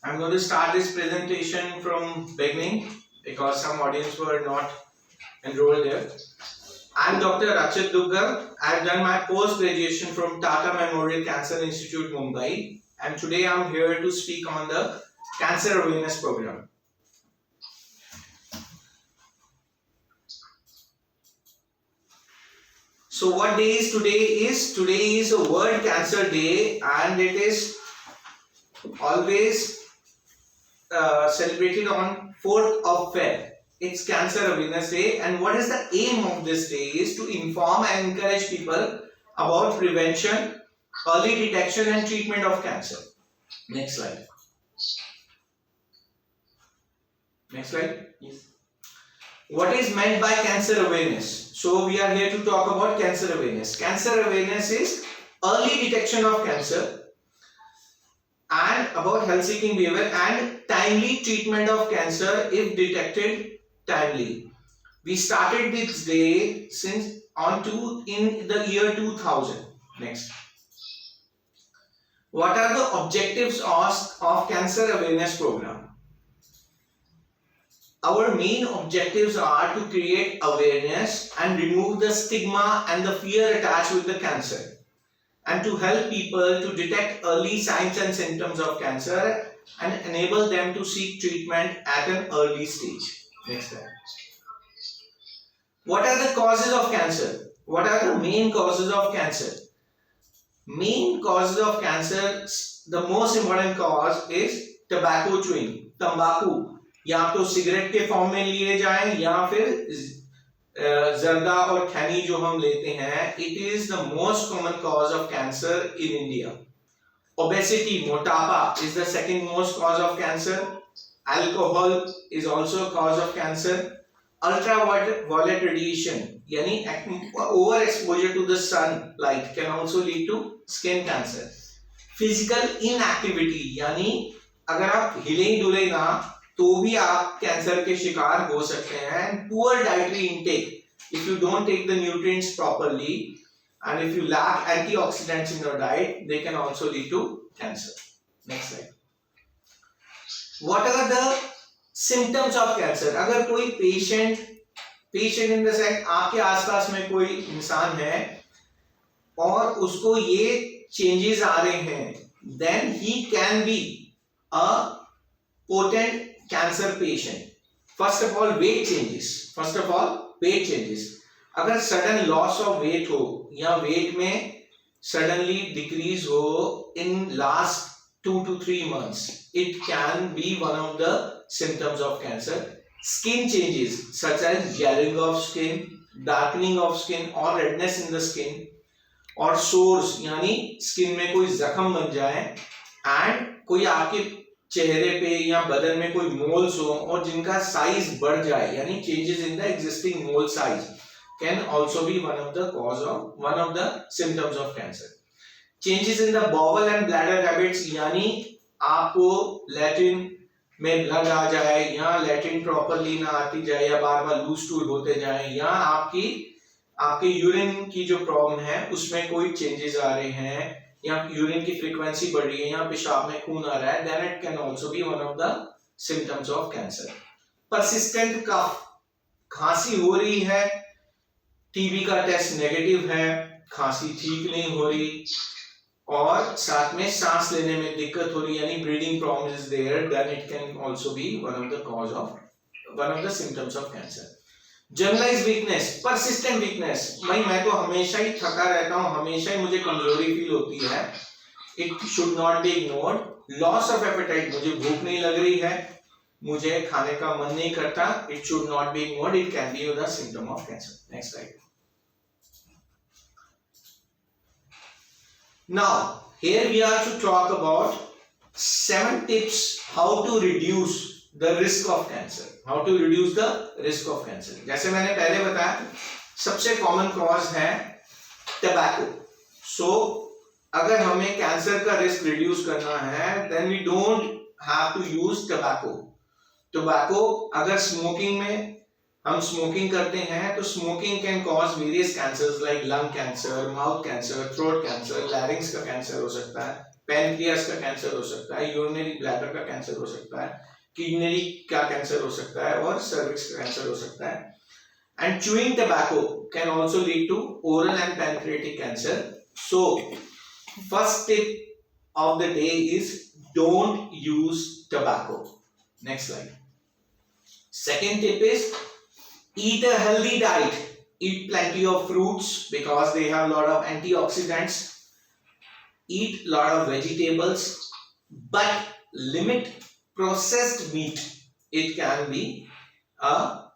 I'm going to start this presentation from beginning because some audience were not enrolled there. I'm Dr. Rachit Duggal. I've done my post-graduation from Tata Memorial Cancer Institute, Mumbai, and today I'm here to speak on the Cancer Awareness Program. So what day is today? Today is a World Cancer Day, and it is always celebrated on 4th of Feb. It's Cancer Awareness Day, and what is the aim of this day is to inform and encourage people about prevention, early detection and treatment of cancer. Next slide. Next slide. Yes. What is meant by cancer awareness? So we are here to talk about cancer awareness. Cancer awareness is early detection of cancer and about health seeking behavior and timely treatment of cancer if detected timely. We started this day in the year 2000. Next. What are the objectives of cancer awareness program? Our main objectives are to create awareness and remove the stigma and the fear attached with the cancer, and to help people to detect early signs and symptoms of cancer and enable them to seek treatment at an early stage. Next slide. What are the causes of cancer? What are the main causes of cancer? Main causes of cancer, the most important cause is tobacco chewing, तंबाकू, या तो cigarette के form में लिए जाए या फिर जर्दा और खैनी जो हम लेते हैं. It is the most common cause of cancer in India. Obesity, मोटापा is the second most cause of cancer. Alcohol is also cause of cancer. Ultraviolet radiation यानी over exposure to the sunlight can also lead to skin cancer. Physical inactivity यानी अगर आप हिले डुले ना तो भी आप कैंसर के शिकार हो सकते हैं. Poor dietary intake, if you don't take the nutrients properly and if you lack antioxidants in your diet, they can also lead to cancer. Next slide. What are the symptoms of cancer? अगर कोई patient in the sense आपके आसपास में कोई इंसान है और उसको ये changes आ रहे हैं, then he can be a potent cancer patient. First of all, weight changes. अगर सडन लॉस ऑफ वेट हो या वेट में सडनली डिक्रीज हो in last 2 to 3 months, it can be one of the symptoms of cancer. Skin changes such as yellowing of skin, darkening of skin or redness in the skin, और sores यानी skin में कोई जख्म बन जाए, and कोई आपके चेहरे पे या बदन में कोई मोल्स हो और जिनका साइज बढ़ जाए यानी changes in the existing mole size can also be one of the symptoms of cancer. Changes in the bowel and bladder habits यानी आपको लैट्रिन में ब्लड आ जाए या लैट्रिन प्रॉपरली ना आती जाए या बार बार लूज टूल होते जाए या आपके यूरिन की जो प्रॉब्लम है उसमें कोई चेंजेस आ रहे हैं या यूरिन की फ्रीक्वेंसी बढ़ रही है या पेशाब में खून आ रहा है, then it can also be one of the symptoms of cancer. Persistent cough, खांसी हो रही है, टीबी का टेस्ट नेगेटिव है, खांसी ठीक नहीं हो रही और साथ में सांस लेने में दिक्कत हो रही यानी breathing problem is there, then it can also be one of the symptoms of cancer. Generalised weakness, persistent weakness, भाई मैं तो हमेशा ही थका रहता हूं, हमेशा ही मुझे कमजोरी फील होती है. It should not be ignored. Loss of appetite, मुझे भूख नहीं लग रही है, मुझे खाने का मन नहीं करता, it should not be ignored. It can be the symptom of cancer. Next slide. Now, here we are to talk about 7 tips how to reduce the risk of cancer. जैसे मैंने पहले बताया, सबसे कॉमन कॉज है tobacco. सो अगर हमें cancer का risk reduce करना है, then we don't have to use tobacco. अगर स्मोकिंग में हम स्मोकिंग करते हैं तो smoking can cause various cancers like lung cancer, mouth cancer, throat cancer, larynx का कैंसर हो सकता है, पैनक्रियास का कैंसर हो सकता है, यूरिनरी ब्लैडर का कैंसर हो सकता है, किडनी का कैंसर हो सकता है और सर्विक्स का कैंसर हो सकता है. And chewing tobacco can also lead to oral and pancreatic cancer. So, first tip of the day is don't use tobacco. Next slide. Second tip is eat a healthy diet. Eat plenty of fruits because they have a lot of antioxidants. Eat a lot of vegetables, but limit processed meat. It can be a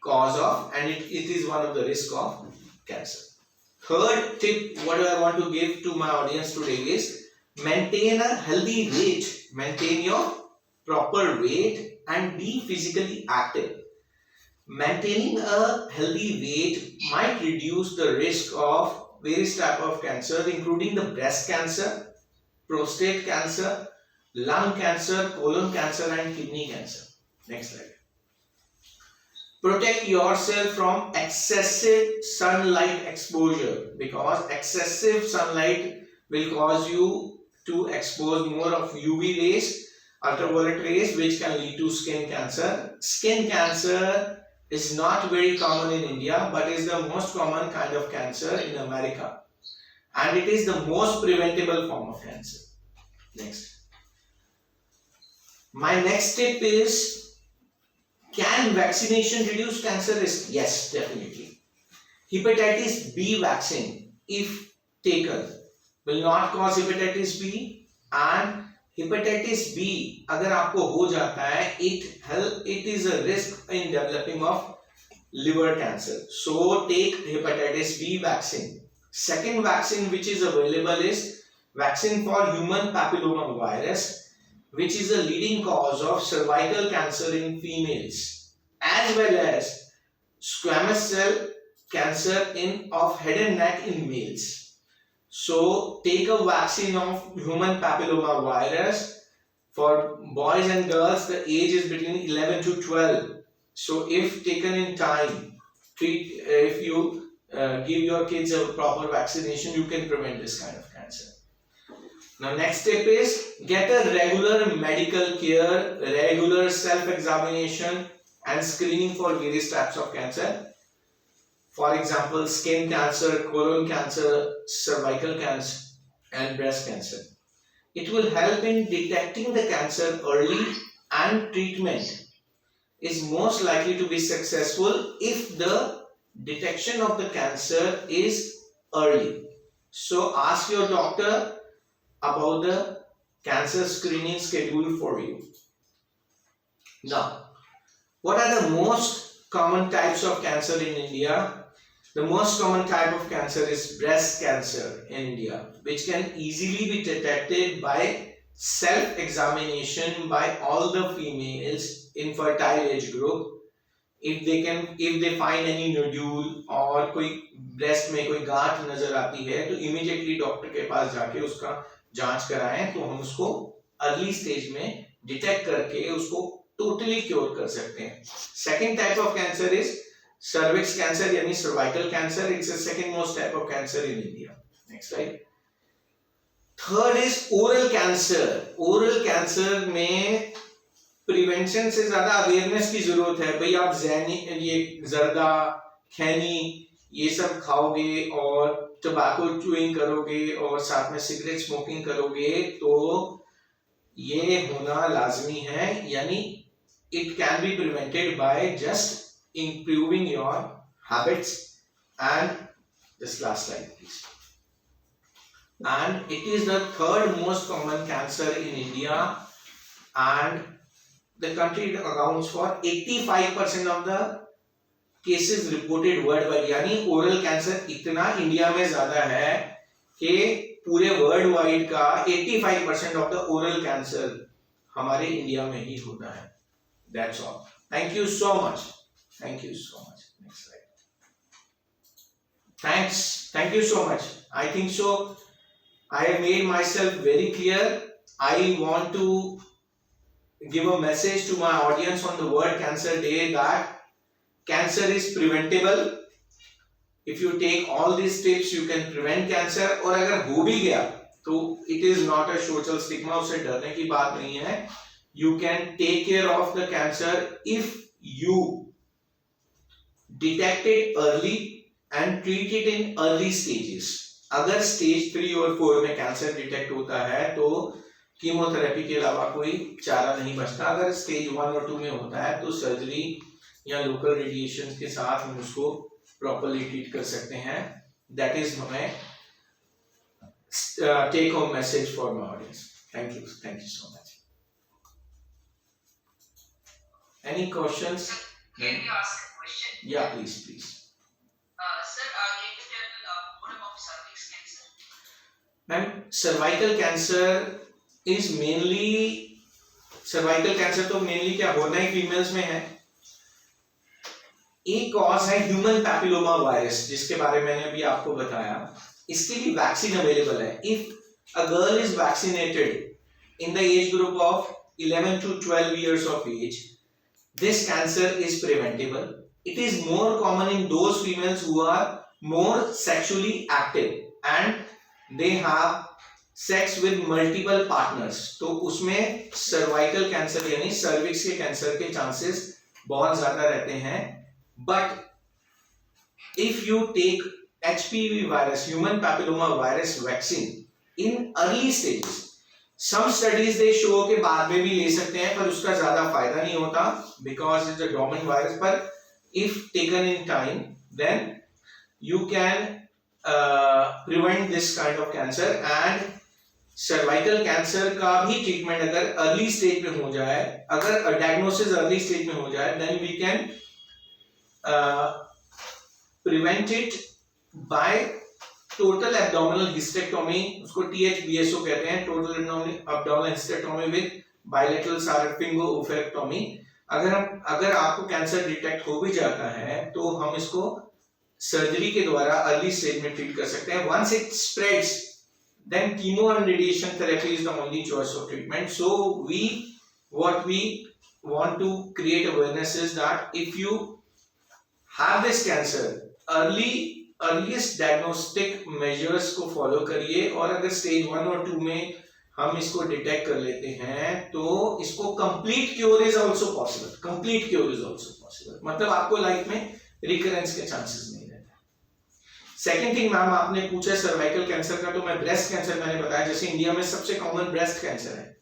cause of, and it is one of the risk of cancer. Third tip what I want to give to my audience today is maintain a healthy weight. Maintain your proper weight and be physically active. Maintaining a healthy weight might reduce the risk of various types of cancer, including the breast cancer, prostate cancer, lung cancer, colon cancer, and kidney cancer. Next slide. Protect yourself from excessive sunlight exposure because excessive sunlight will cause you to expose more of UV rays, ultraviolet rays, which can lead to skin cancer. Skin cancer is not very common in India, but is the most common kind of cancer in America, and it is the most preventable form of cancer. Next. My next tip is, can vaccination reduce cancer risk? Yes, definitely. Hepatitis B vaccine, if taken, will not cause hepatitis B, and hepatitis B अगर आपको हो जाता है, it is a risk in developing of liver cancer. So take hepatitis B vaccine. Second vaccine which is available is vaccine for human papilloma virus, which is a leading cause of cervical cancer in females, as well as squamous cell cancer of head and neck in males. So take a vaccine of human papilloma virus. For boys and girls, the age is between 11 to 12. So if taken in time, if you give your kids a proper vaccination, you can prevent this kind of cancer. Now next step is get a regular medical care, regular self-examination and screening for various types of cancer. For example, skin cancer, colon cancer, cervical cancer and breast cancer. It will help in detecting the cancer early, and treatment is most likely to be successful if the detection of the cancer is early. So ask your doctor about the cancer screening schedule for you. Now, what are the most common types of cancer in India? The most common type of cancer is breast cancer in India, which can easily be detected by self-examination by all the females in fertile age group. If they find any nodule और कोई breast में कोई गांठ नजर आती है, तो immediately doctor के पास जाके उसका जांच कराएं, तो हम उसको अर्ली स्टेज में डिटेक्ट करके उसको टोटली क्योर कर सकते हैं. Second type of cancer is cervix cancer यानी cervical cancer. It's the second most type of cancer in India. Next slide. Third is oral cancer. Oral cancer में prevention से ज्यादा अवेयरनेस की जरूरत है. भाई आप ये जर्दा, खैनी ये सब खाओगे और टोबैको च्यूइंग करोगे और साथ में सिगरेट स्मोकिंग करोगे तो ये होना लाजमी है. यानी it can be prevented by just improving your habits. And this last slide please. And it is the third most common cancer in India, and the country accounts for 85% of the cases reported worldwide. यानी oral cancer इतना India में ज्यादा है कि पूरे world wide का 85% of the oral cancer हमारे India में ही होता है. That's all. Thank you so much. Thank you so much. Next slide. Thanks. Thank you so much. I think so. I have made myself very clear. I want to give a message to my audience on the World Cancer Day that cancer is preventable. If you take all these tips, you can prevent cancer. और अगर हो भी गया तो it is not a social stigma, उससे डरने की बात नहीं है. You can take care of the cancer if you detect it early and treat it in early stages. अगर स्टेज 3 और 4 में कैंसर डिटेक्ट होता है तो कीमोथेरेपी के अलावा कोई चारा नहीं बचता. अगर स्टेज 1 और 2 में होता है तो सर्जरी या लोकल रेडिएशन के साथ हम उसको प्रॉपर्ली ट्रीट कर सकते हैं. That is my take home message for my audience. Thank you so much. Any questions? Can you ask a question? Yeah, please. Sir, can you tell more about cervix cancer? Ma'am, cervical cancer is mainly cervical cancer तो mainly क्या होना ही females में है. एक cause है human papilloma virus, जिसके बारे में मैंने अभी आपको बताया. इसके लिए वैक्सीन अवेलेबल है. If a girl is vaccinated in the age group of 11 to 12 years of age, this cancer is preventable. It is more common in those females who are more sexually active and they have sex with multiple partners. तो उसमें cervical cancer यानी cervix के cancer के chances बहुत ज्यादा रहते हैं. But if you take HPV virus, human papilloma virus vaccine in early stages, some studies they show कि बाद में भी ले सकते हैं पर उसका ज्यादा फायदा नहीं होता because it's a dormant virus. But if taken in time, then you can prevent this kind of cancer. And cervical cancer का भी ट्रीटमेंट अगर अर्ली स्टेज में हो जाए, अगर डायग्नोसिस अर्ली स्टेज में हो जाए, then we can prevent it by total abdominal hysterectomy. उसको THBSO कहते हैं, total abdominal hysterectomy with bilateral salpingo-oophorectomy. अगर आपको कैंसर डिटेक्ट हो भी जाता है तो हम इसको सर्जरी के द्वारा अर्ली स्टेज में ट्रीट कर सकते हैं. Once it spreads, then chemo and radiation therapy is the only choice of treatment. So what we want to create awareness is that if you have this cancer, earliest diagnostic measures को follow करिए. और अगर stage 1 और 2 में हम इसको detect कर लेते हैं तो इसको complete cure is also possible. मतलब आपको लाइफ में रिकरेंस के चांसेस नहीं रहते. सेकंड थिंग मैम आपने पूछा सर्वाइकल कैंसर का, तो मैं ब्रेस्ट कैंसर मैंने बताया जैसे इंडिया में सबसे कॉमन ब्रेस्ट कैंसर है.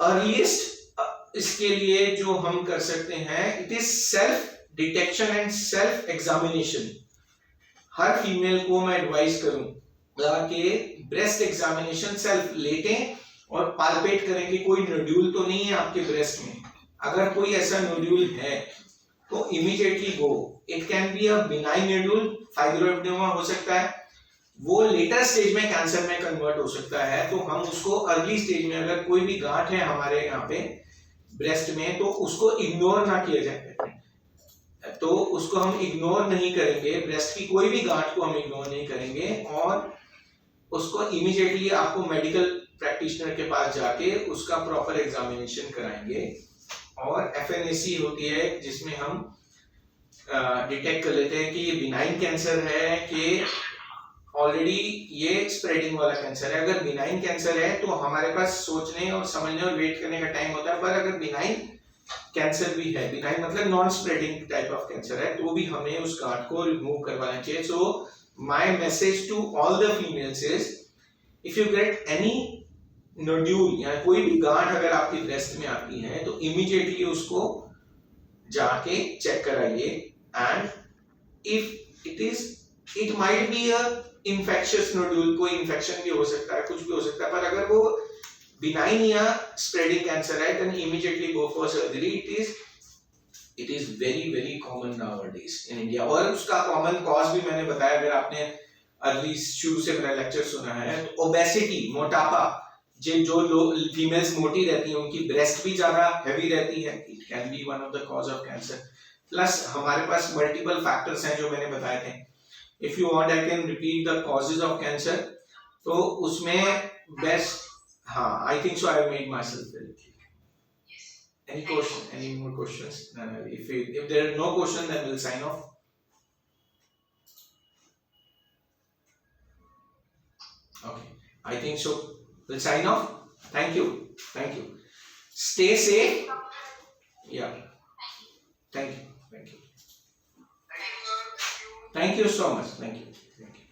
अर्लीस्ट इसके लिए जो हम कर सकते हैं, it is self detection and self examination. Her female को मैं एडवाइस करूंगा कि ब्रेस्ट एग्जामिनेशन सेल्फ लेटें और पाल्पेट करें कि कोई नोड्यूल तो नहीं है आपके ब्रेस्ट में. अगर कोई ऐसा नोड्यूल है तो immediately go. It can be a benign nodule, fibroadenoma हो सकता है, वो लेटर स्टेज में कैंसर में कन्वर्ट हो सकता है. तो हम उसको अर्ली स्टेज में, अगर कोई भी गांठ है हमारे यहाँ पे ब्रेस्ट में, तो उसको इग्नोर ना किया जाए. तो उसको हम इग्नोर नहीं करेंगे, ब्रेस्ट की कोई भी गांठ को हम इग्नोर नहीं करेंगे और उसको इमीडिएटली आपको मेडिकल प्रैक्टिशनर के पास जाके उसका प्रॉपर एग्जामिनेशन कराएंगे. और FNAC होती है जिसमें हम डिटेक्ट कर लेते हैं कि ये बिनाइन कैंसर है कि ऑलरेडी ये स्प्रेडिंग वाला कैंसर है. अगर बिनाइन कैंसर है तो हमारे पास सोचने और समझने और वेट करने का टाइम होता है. पर अगर बिनाइन कैंसर भी है, बिनाइन मतलब non spreading type of cancer है, तो भी हमें उस गांठ को रिमूव करवाना चाहिए. So my message to all the females is, if you get any nodule या कोई भी गांठ अगर आपकी ब्रेस्ट में आती है तो इमीडिएटली उसको जाके चेक कराइए. And if it might be a infectious nodule, कोई इन्फेक्शन भी हो सकता है, कुछ भी हो सकता है, पर अगर वो बिनाइन या स्प्रेडिंग कैंसर है then immediately go for surgery. It is very common nowadays in India. और उसका कॉमन कॉज भी मैंने बताया, अगर आपने अर्ली शुरू से मेरा लेक्चर सुना है, तो ओबेसिटी, मोटापा, जो लोग फीमेल्स मोटी रहती हैं उनकी ब्रेस्ट भी ज्यादा हैवी रहती है. It can B one of the cause of cancer. Plus हमारे पास मल्टीपल फैक्टर्स हैं जो मैंने बताए थे. If you want I can repeat the causes of cancer. तो उसमें बेस्ट, हाँ, I think so. I have made myself very clear. Yes. Any question? Any more questions? If there are no questions, then we'll sign off. Okay. I think so. We'll sign off. Thank you. Thank you. Stay safe. Yeah. Thank you. Thank you. Thank you, sir. Thank you. Thank you so much. Thank you. Thank you.